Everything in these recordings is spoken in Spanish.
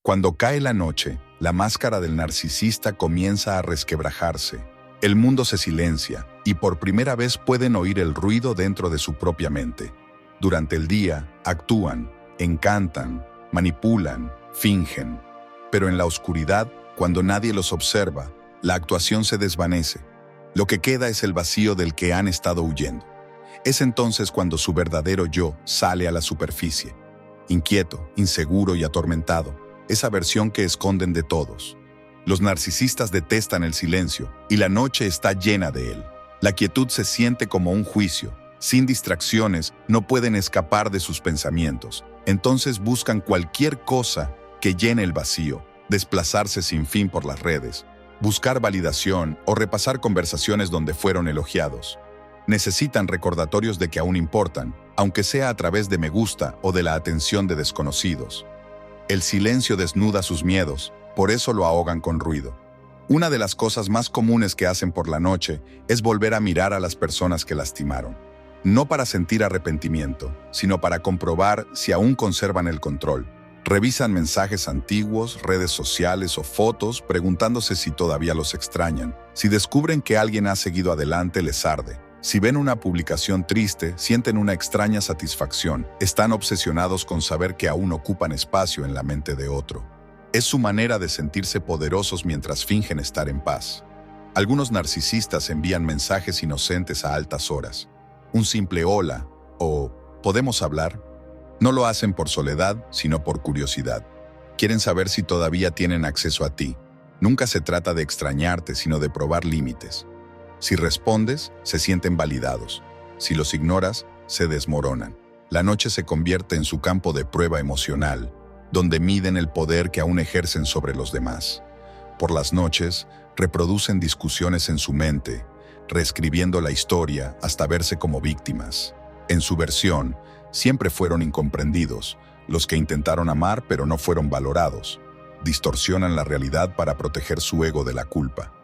Cuando cae la noche, la máscara del narcisista comienza a resquebrajarse. El mundo se silencia y por primera vez pueden oír el ruido dentro de su propia mente. Durante el día, actúan, encantan, manipulan, fingen. Pero en la oscuridad, cuando nadie los observa, la actuación se desvanece. Lo que queda es el vacío del que han estado huyendo. Es entonces cuando su verdadero yo sale a la superficie. Inquieto, inseguro y atormentado. Esa versión que esconden de todos. Los narcisistas detestan el silencio y la noche está llena de él. La quietud se siente como un juicio. Sin distracciones, no pueden escapar de sus pensamientos. Entonces buscan cualquier cosa que llene el vacío, desplazarse sin fin por las redes, buscar validación o repasar conversaciones donde fueron elogiados. Necesitan recordatorios de que aún importan, aunque sea a través de me gusta o de la atención de desconocidos. El silencio desnuda sus miedos, por eso lo ahogan con ruido. Una de las cosas más comunes que hacen por la noche es volver a mirar a las personas que lastimaron. No para sentir arrepentimiento, sino para comprobar si aún conservan el control. Revisan mensajes antiguos, redes sociales o fotos, preguntándose si todavía los extrañan. Si descubren que alguien ha seguido adelante, les arde. Si ven una publicación triste, sienten una extraña satisfacción. Están obsesionados con saber que aún ocupan espacio en la mente de otro. Es su manera de sentirse poderosos mientras fingen estar en paz. Algunos narcisistas envían mensajes inocentes a altas horas. Un simple hola o ¿podemos hablar? No lo hacen por soledad, sino por curiosidad. Quieren saber si todavía tienen acceso a ti. Nunca se trata de extrañarte, sino de probar límites. Si respondes, se sienten validados. Si los ignoras, se desmoronan. La noche se convierte en su campo de prueba emocional, donde miden el poder que aún ejercen sobre los demás. Por las noches, reproducen discusiones en su mente, reescribiendo la historia hasta verse como víctimas. En su versión, siempre fueron incomprendidos, los que intentaron amar pero no fueron valorados. Distorsionan la realidad para proteger su ego de la culpa.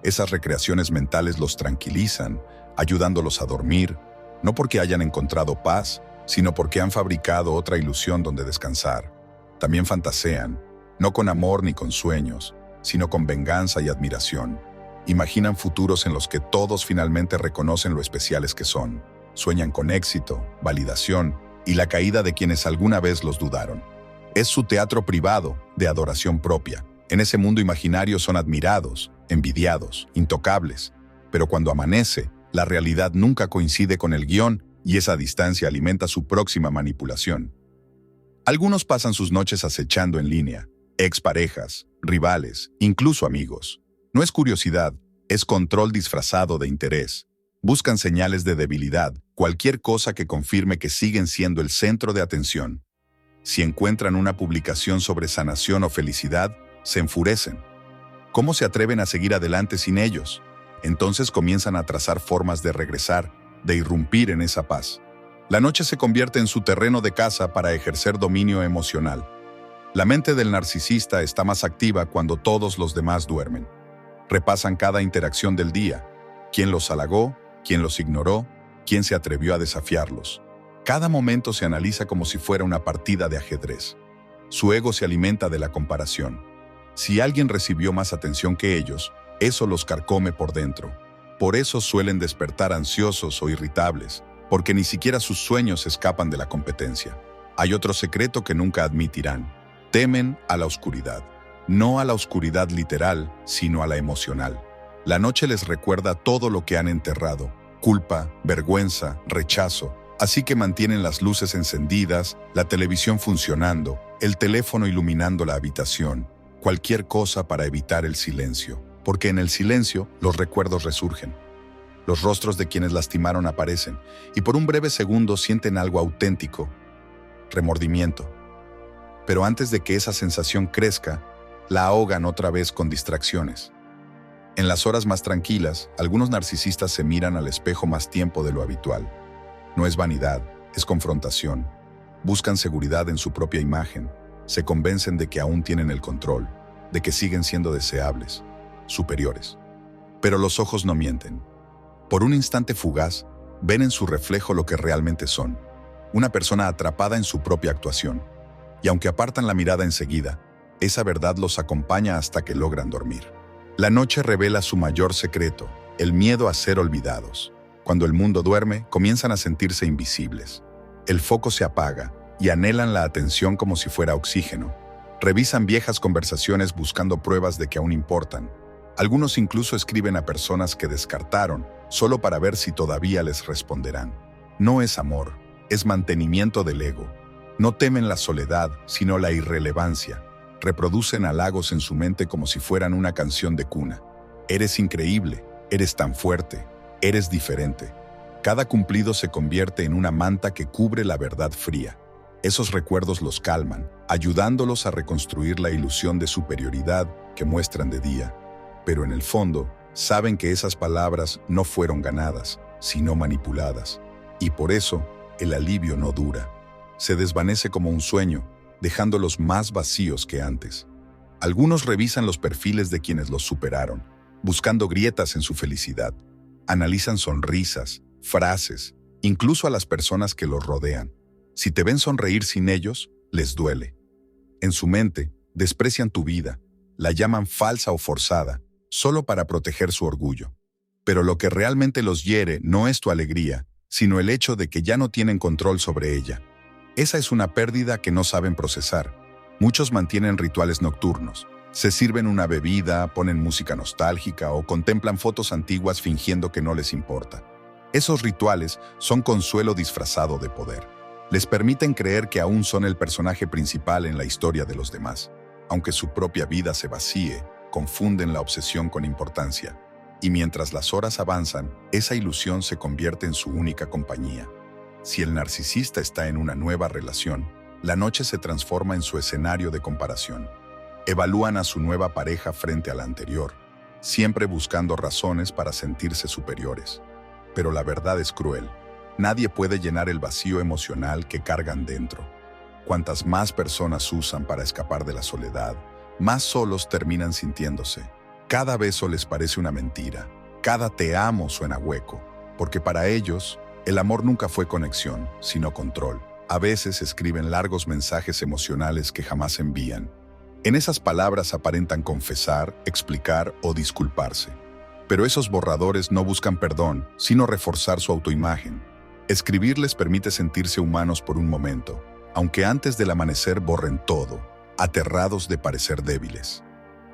Esas recreaciones mentales los tranquilizan, ayudándolos a dormir, no porque hayan encontrado paz, sino porque han fabricado otra ilusión donde descansar. También fantasean, no con amor ni con sueños, sino con venganza y admiración. Imaginan futuros en los que todos finalmente reconocen lo especiales que son. Sueñan con éxito, validación y la caída de quienes alguna vez los dudaron. Es su teatro privado de adoración propia. En ese mundo imaginario son admirados, envidiados, intocables. Pero cuando amanece, la realidad nunca coincide con el guión y esa distancia alimenta su próxima manipulación. Algunos pasan sus noches acechando en línea, exparejas, rivales, incluso amigos. No es curiosidad, es control disfrazado de interés. Buscan señales de debilidad, cualquier cosa que confirme que siguen siendo el centro de atención. Si encuentran una publicación sobre sanación o felicidad, se enfurecen. ¿Cómo se atreven a seguir adelante sin ellos? Entonces comienzan a trazar formas de regresar, de irrumpir en esa paz. La noche se convierte en su terreno de caza para ejercer dominio emocional. La mente del narcisista está más activa cuando todos los demás duermen. Repasan cada interacción del día. ¿Quién los halagó? ¿Quién los ignoró? ¿Quién se atrevió a desafiarlos? Cada momento se analiza como si fuera una partida de ajedrez. Su ego se alimenta de la comparación. Si alguien recibió más atención que ellos, eso los carcome por dentro. Por eso suelen despertar ansiosos o irritables, porque ni siquiera sus sueños escapan de la competencia. Hay otro secreto que nunca admitirán. Temen a la oscuridad. No a la oscuridad literal, sino a la emocional. La noche les recuerda todo lo que han enterrado: culpa, vergüenza, rechazo. Así que mantienen las luces encendidas, la televisión funcionando, el teléfono iluminando la habitación. Cualquier cosa para evitar el silencio. Porque en el silencio los recuerdos resurgen. Los rostros de quienes lastimaron aparecen y por un breve segundo sienten algo auténtico: remordimiento. Pero antes de que esa sensación crezca, la ahogan otra vez con distracciones. En las horas más tranquilas, algunos narcisistas se miran al espejo más tiempo de lo habitual. No es vanidad, es confrontación. Buscan seguridad en su propia imagen. Se convencen de que aún tienen el control, de que siguen siendo deseables, superiores. Pero los ojos no mienten. Por un instante fugaz, ven en su reflejo lo que realmente son: una persona atrapada en su propia actuación. Y aunque apartan la mirada enseguida, Esa verdad los acompaña hasta que logran dormir. La noche revela su mayor secreto, el miedo a ser olvidados. Cuando el mundo duerme, comienzan a sentirse invisibles. El foco se apaga y anhelan la atención como si fuera oxígeno. Revisan viejas conversaciones buscando pruebas de que aún importan. Algunos incluso escriben a personas que descartaron, solo para ver si todavía les responderán. No es amor, es mantenimiento del ego. No temen la soledad, sino la irrelevancia. Reproducen halagos en su mente como si fueran una canción de cuna. Eres increíble, eres tan fuerte, eres diferente. Cada cumplido se convierte en una manta que cubre la verdad fría. Esos recuerdos los calman, ayudándolos a reconstruir la ilusión de superioridad que muestran de día. Pero en el fondo, saben que esas palabras no fueron ganadas, sino manipuladas. Y por eso, el alivio no dura. Se desvanece como un sueño, dejándolos más vacíos que antes. Algunos revisan los perfiles de quienes los superaron, buscando grietas en su felicidad. Analizan sonrisas, frases, incluso a las personas que los rodean. Si te ven sonreír sin ellos, les duele. En su mente, desprecian tu vida, la llaman falsa o forzada, solo para proteger su orgullo. Pero lo que realmente los hiere no es tu alegría, sino el hecho de que ya no tienen control sobre ella. Esa es una pérdida que no saben procesar. Muchos mantienen rituales nocturnos. Se sirven una bebida, ponen música nostálgica o contemplan fotos antiguas fingiendo que no les importa. Esos rituales son consuelo disfrazado de poder. Les permiten creer que aún son el personaje principal en la historia de los demás. Aunque su propia vida se vacíe, confunden la obsesión con importancia. Y mientras las horas avanzan, esa ilusión se convierte en su única compañía. Si el narcisista está en una nueva relación, la noche se transforma en su escenario de comparación. Evalúan a su nueva pareja frente a la anterior, siempre buscando razones para sentirse superiores. Pero la verdad es cruel. Nadie puede llenar el vacío emocional que cargan dentro. Cuantas más personas usan para escapar de la soledad, más solos terminan sintiéndose. Cada beso les parece una mentira. Cada te amo suena hueco, porque para ellos, el amor nunca fue conexión, sino control. A veces escriben largos mensajes emocionales que jamás envían. En esas palabras aparentan confesar, explicar o disculparse. Pero esos borradores no buscan perdón, sino reforzar su autoimagen. Escribir les permite sentirse humanos por un momento, aunque antes del amanecer borren todo, aterrados de parecer débiles.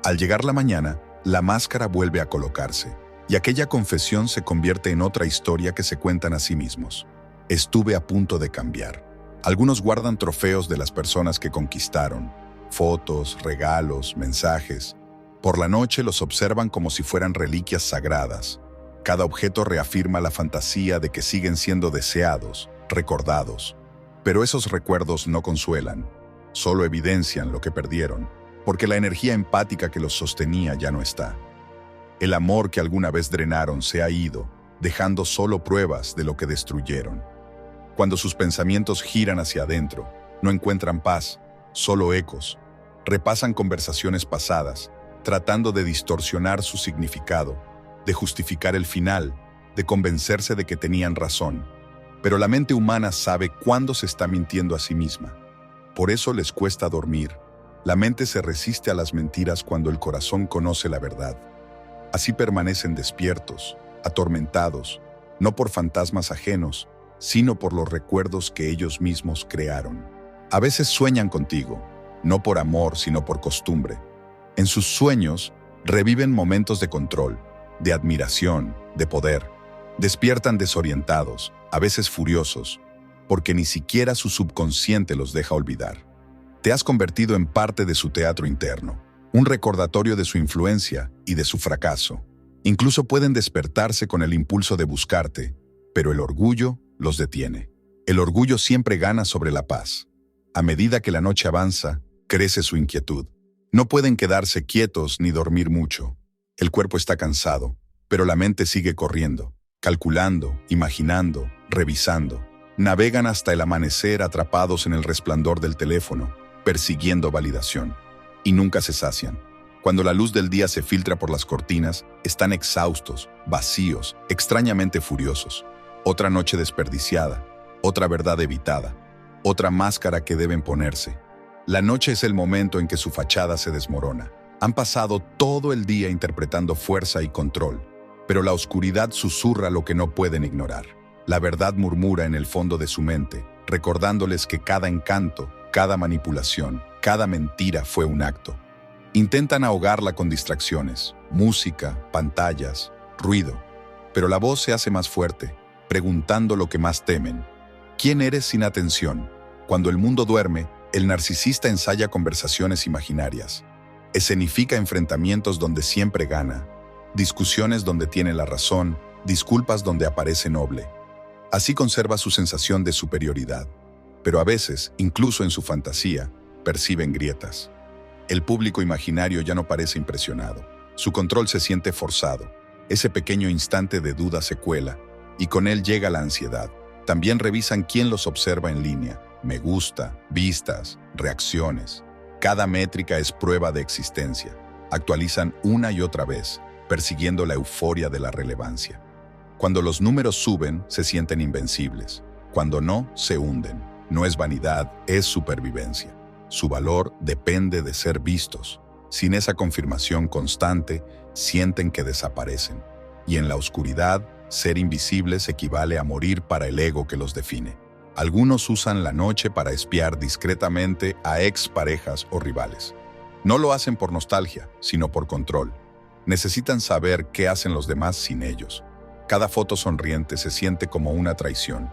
Al llegar la mañana, la máscara vuelve a colocarse, y aquella confesión se convierte en otra historia que se cuentan a sí mismos. Estuve a punto de cambiar. Algunos guardan trofeos de las personas que conquistaron, fotos, regalos, mensajes. Por la noche los observan como si fueran reliquias sagradas. Cada objeto reafirma la fantasía de que siguen siendo deseados, recordados. Pero esos recuerdos no consuelan, solo evidencian lo que perdieron, porque la energía empática que los sostenía ya no está. El amor que alguna vez drenaron se ha ido, dejando solo pruebas de lo que destruyeron. Cuando sus pensamientos giran hacia adentro, no encuentran paz, solo ecos. Repasan conversaciones pasadas, tratando de distorsionar su significado, de justificar el final, de convencerse de que tenían razón. Pero la mente humana sabe cuándo se está mintiendo a sí misma. Por eso les cuesta dormir. La mente se resiste a las mentiras cuando el corazón conoce la verdad. Así permanecen despiertos, atormentados, no por fantasmas ajenos, sino por los recuerdos que ellos mismos crearon. A veces sueñan contigo, no por amor, sino por costumbre. En sus sueños, reviven momentos de control, de admiración, de poder. Despiertan desorientados, a veces furiosos, porque ni siquiera su subconsciente los deja olvidar. Te has convertido en parte de su teatro interno, un recordatorio de su influencia y de su fracaso. Incluso pueden despertarse con el impulso de buscarte, pero el orgullo los detiene. El orgullo siempre gana sobre la paz. A medida que la noche avanza, crece su inquietud. No pueden quedarse quietos ni dormir mucho. El cuerpo está cansado, pero la mente sigue corriendo, calculando, imaginando, revisando. Navegan hasta el amanecer atrapados en el resplandor del teléfono, persiguiendo validación. Y nunca se sacian. Cuando la luz del día se filtra por las cortinas, están exhaustos, vacíos, extrañamente furiosos. Otra noche desperdiciada, otra verdad evitada, otra máscara que deben ponerse. La noche es el momento en que su fachada se desmorona. Han pasado todo el día interpretando fuerza y control, pero la oscuridad susurra lo que no pueden ignorar. La verdad murmura en el fondo de su mente, recordándoles que cada encanto, cada manipulación, cada mentira fue un acto. Intentan ahogarla con distracciones, música, pantallas, ruido, pero la voz se hace más fuerte, preguntando lo que más temen. ¿Quién eres sin atención? Cuando el mundo duerme, el narcisista ensaya conversaciones imaginarias. Escenifica enfrentamientos donde siempre gana, discusiones donde tiene la razón, disculpas donde aparece noble. Así conserva su sensación de superioridad. Pero a veces, incluso en su fantasía, perciben grietas. El público imaginario ya no parece impresionado. Su control se siente forzado. Ese pequeño instante de duda se cuela, y con él llega la ansiedad. También revisan quién los observa en línea. Me gusta, vistas, reacciones. Cada métrica es prueba de existencia. Actualizan una y otra vez, persiguiendo la euforia de la relevancia. Cuando los números suben, se sienten invencibles. Cuando no, se hunden. No es vanidad, es supervivencia. Su valor depende de ser vistos. Sin esa confirmación constante, sienten que desaparecen. Y en la oscuridad, ser invisibles equivale a morir para el ego que los define. Algunos usan la noche para espiar discretamente a exparejas o rivales. No lo hacen por nostalgia, sino por control. Necesitan saber qué hacen los demás sin ellos. Cada foto sonriente se siente como una traición.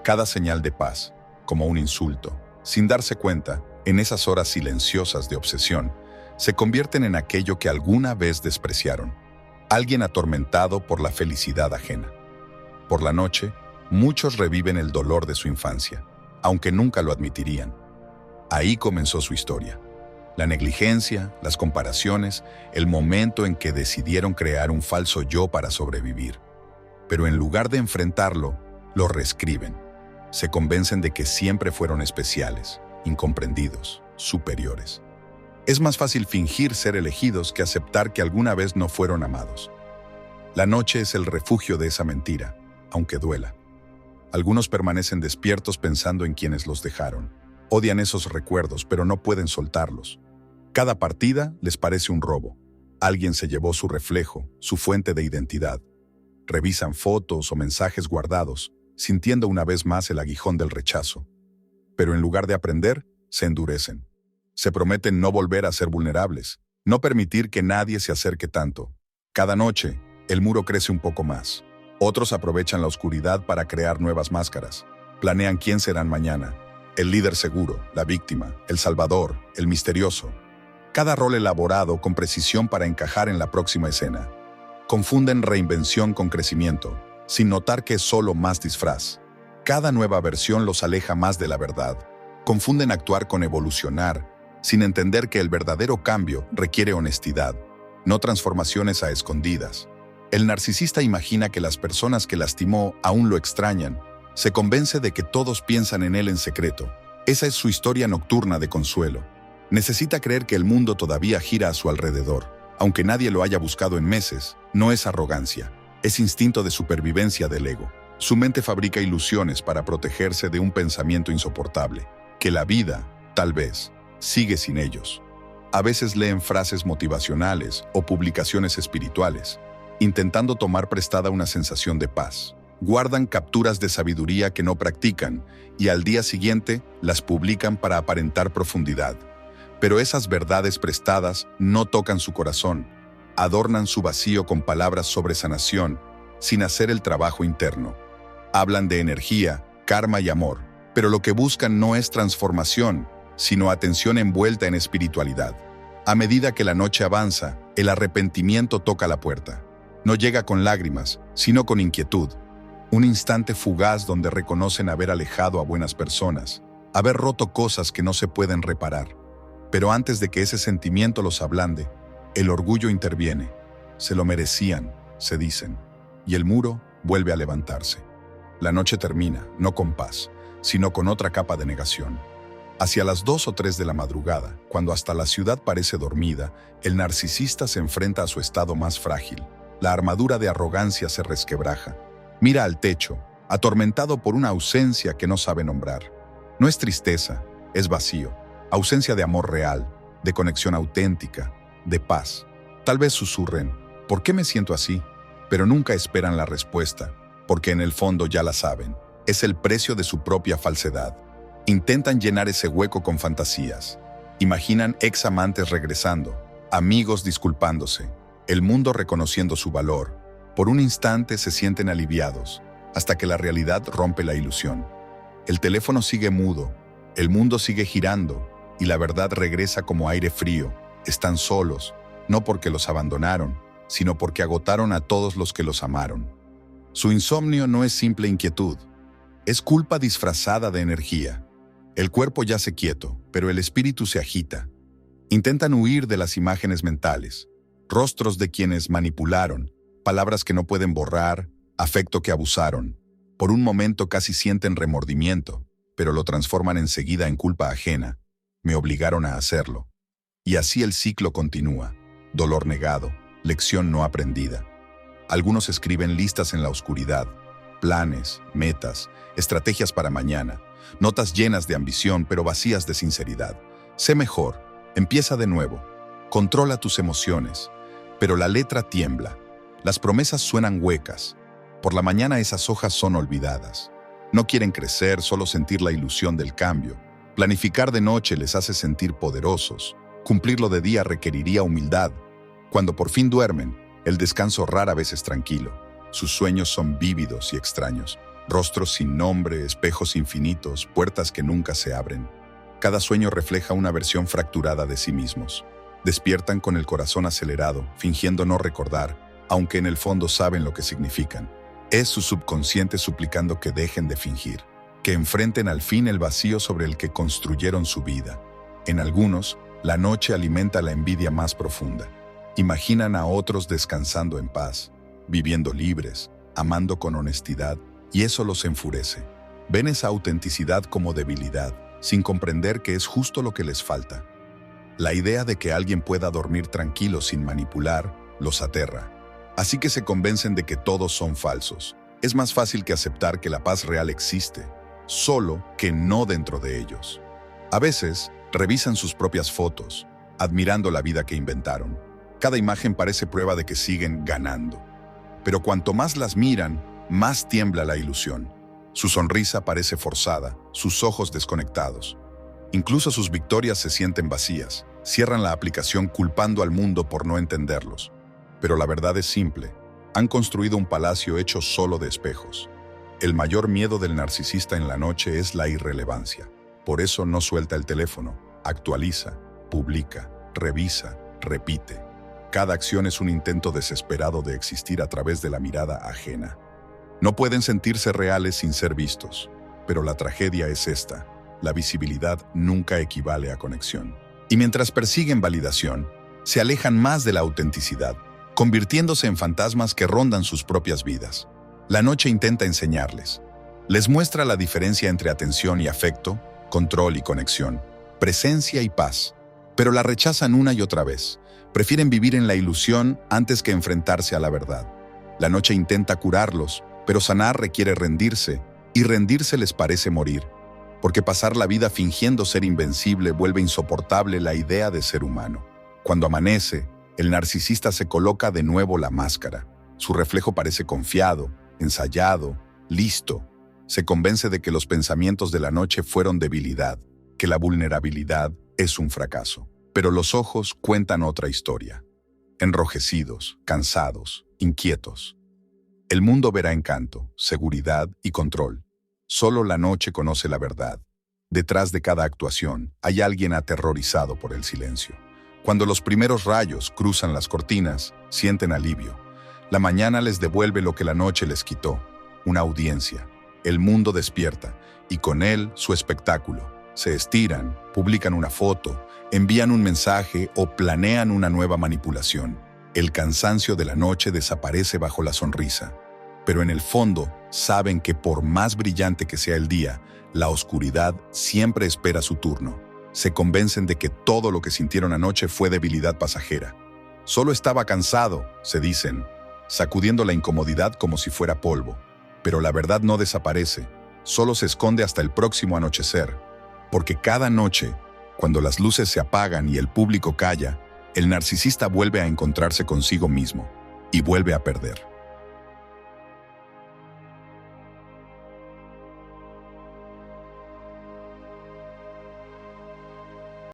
Cada señal de paz, como un insulto. Sin darse cuenta, en esas horas silenciosas de obsesión, se convierten en aquello que alguna vez despreciaron. Alguien atormentado por la felicidad ajena. Por la noche, muchos reviven el dolor de su infancia, aunque nunca lo admitirían. Ahí comenzó su historia. La negligencia, las comparaciones, el momento en que decidieron crear un falso yo para sobrevivir. Pero en lugar de enfrentarlo, lo reescriben. Se convencen de que siempre fueron especiales, incomprendidos, superiores. Es más fácil fingir ser elegidos que aceptar que alguna vez no fueron amados. La noche es el refugio de esa mentira, aunque duela. Algunos permanecen despiertos pensando en quienes los dejaron. Odian esos recuerdos, pero no pueden soltarlos. Cada partida les parece un robo. Alguien se llevó su reflejo, su fuente de identidad. Revisan fotos o mensajes guardados, sintiendo una vez más el aguijón del rechazo. Pero en lugar de aprender, se endurecen. Se prometen no volver a ser vulnerables, no permitir que nadie se acerque tanto. Cada noche, el muro crece un poco más. Otros aprovechan la oscuridad para crear nuevas máscaras. Planean quién serán mañana. El líder seguro, la víctima, el salvador, el misterioso. Cada rol elaborado con precisión para encajar en la próxima escena. Confunden reinvención con crecimiento, sin notar que es solo más disfraz. Cada nueva versión los aleja más de la verdad. Confunden actuar con evolucionar, sin entender que el verdadero cambio requiere honestidad, no transformaciones a escondidas. El narcisista imagina que las personas que lastimó aún lo extrañan. Se convence de que todos piensan en él en secreto. Esa es su historia nocturna de consuelo. Necesita creer que el mundo todavía gira a su alrededor. Aunque nadie lo haya buscado en meses, no es arrogancia, es instinto de supervivencia del ego. Su mente fabrica ilusiones para protegerse de un pensamiento insoportable, que la vida, tal vez, sigue sin ellos. A veces leen frases motivacionales o publicaciones espirituales, intentando tomar prestada una sensación de paz. Guardan capturas de sabiduría que no practican y al día siguiente las publican para aparentar profundidad. Pero esas verdades prestadas no tocan su corazón, adornan su vacío con palabras sobre sanación, sin hacer el trabajo interno. Hablan de energía, karma y amor, pero lo que buscan no es transformación, sino atención envuelta en espiritualidad. A medida que la noche avanza, el arrepentimiento toca la puerta. No llega con lágrimas, sino con inquietud. Un instante fugaz donde reconocen haber alejado a buenas personas, haber roto cosas que no se pueden reparar. Pero antes de que ese sentimiento los ablande, el orgullo interviene. Se lo merecían, se dicen, y el muro vuelve a levantarse. La noche termina, no con paz, sino con otra capa de negación. Hacia las 2 o 3 de la madrugada, cuando hasta la ciudad parece dormida, el narcisista se enfrenta a su estado más frágil. La armadura de arrogancia se resquebraja. Mira al techo, atormentado por una ausencia que no sabe nombrar. No es tristeza, es vacío. ausencia de amor real, de conexión auténtica, de paz. Tal vez susurren, ¿por qué me siento así? Pero nunca esperan la respuesta, porque en el fondo ya la saben. Es el precio de su propia falsedad. Intentan llenar ese hueco con fantasías. Imaginan ex amantes regresando, amigos disculpándose, el mundo reconociendo su valor. Por un instante se sienten aliviados, hasta que la realidad rompe la ilusión. El teléfono sigue mudo, el mundo sigue girando, y la verdad regresa como aire frío. Están solos, no porque los abandonaron, sino porque agotaron a todos los que los amaron. Su insomnio no es simple inquietud, es culpa disfrazada de energía. El cuerpo yace quieto, pero el espíritu se agita. Intentan huir de las imágenes mentales, rostros de quienes manipularon, palabras que no pueden borrar, afecto que abusaron. Por un momento casi sienten remordimiento, pero lo transforman enseguida en culpa ajena. Me obligaron a hacerlo. Y así el ciclo continúa. Dolor negado, lección no aprendida. Algunos escriben listas en la oscuridad, planes, metas, estrategias para mañana, notas llenas de ambición pero vacías de sinceridad. Sé mejor, empieza de nuevo, controla tus emociones, pero la letra tiembla, las promesas suenan huecas. Por la mañana esas hojas son olvidadas. No quieren crecer, solo sentir la ilusión del cambio. Planificar de noche les hace sentir poderosos. Cumplirlo de día requeriría humildad. Cuando por fin duermen, el descanso rara vez es tranquilo. Sus sueños son vívidos y extraños. Rostros sin nombre, espejos infinitos, puertas que nunca se abren. Cada sueño refleja una versión fracturada de sí mismos. Despiertan con el corazón acelerado, fingiendo no recordar, aunque en el fondo saben lo que significan. Es su subconsciente suplicando que dejen de fingir, que enfrenten al fin el vacío sobre el que construyeron su vida. En algunos, la noche alimenta la envidia más profunda. Imaginan a otros descansando en paz, viviendo libres, amando con honestidad, y eso los enfurece. Ven esa autenticidad como debilidad, sin comprender que es justo lo que les falta. La idea de que alguien pueda dormir tranquilo sin manipular los aterra. Así que se convencen de que todos son falsos. Es más fácil que aceptar que la paz real existe, solo que no dentro de ellos. A veces, revisan sus propias fotos, admirando la vida que inventaron. Cada imagen parece prueba de que siguen ganando. Pero cuanto más las miran, más tiembla la ilusión. Su sonrisa parece forzada, sus ojos desconectados. Incluso sus victorias se sienten vacías. Cierran la aplicación culpando al mundo por no entenderlos. Pero la verdad es simple. Han construido un palacio hecho solo de espejos. El mayor miedo del narcisista en la noche es la irrelevancia. Por eso no suelta el teléfono, actualiza, publica, revisa, repite. Cada acción es un intento desesperado de existir a través de la mirada ajena. No pueden sentirse reales sin ser vistos, pero la tragedia es esta: la visibilidad nunca equivale a conexión. Y mientras persiguen validación, se alejan más de la autenticidad, convirtiéndose en fantasmas que rondan sus propias vidas. La noche intenta enseñarles. Les muestra la diferencia entre atención y afecto, control y conexión, presencia y paz. Pero la rechazan una y otra vez. Prefieren vivir en la ilusión antes que enfrentarse a la verdad. La noche intenta curarlos, pero sanar requiere rendirse, y rendirse les parece morir. Porque pasar la vida fingiendo ser invencible vuelve insoportable la idea de ser humano. Cuando amanece, el narcisista se coloca de nuevo la máscara. Su reflejo parece confiado, ensayado, listo. Se convence de que los pensamientos de la noche fueron debilidad, que la vulnerabilidad es un fracaso. Pero los ojos cuentan otra historia. Enrojecidos, cansados, inquietos. El mundo verá encanto, seguridad y control. Solo la noche conoce la verdad. Detrás de cada actuación hay alguien aterrorizado por el silencio. Cuando los primeros rayos cruzan las cortinas, sienten alivio. La mañana les devuelve lo que la noche les quitó, una audiencia. El mundo despierta, y con él su espectáculo. Se estiran, publican una foto, envían un mensaje o planean una nueva manipulación. El cansancio de la noche desaparece bajo la sonrisa. Pero en el fondo, saben que por más brillante que sea el día, la oscuridad siempre espera su turno. Se convencen de que todo lo que sintieron anoche fue debilidad pasajera. Solo estaba cansado, se dicen, sacudiendo la incomodidad como si fuera polvo. Pero la verdad no desaparece, solo se esconde hasta el próximo anochecer. Porque cada noche, Cuando las luces se apagan y el público calla, el narcisista vuelve a encontrarse consigo mismo y vuelve a perder.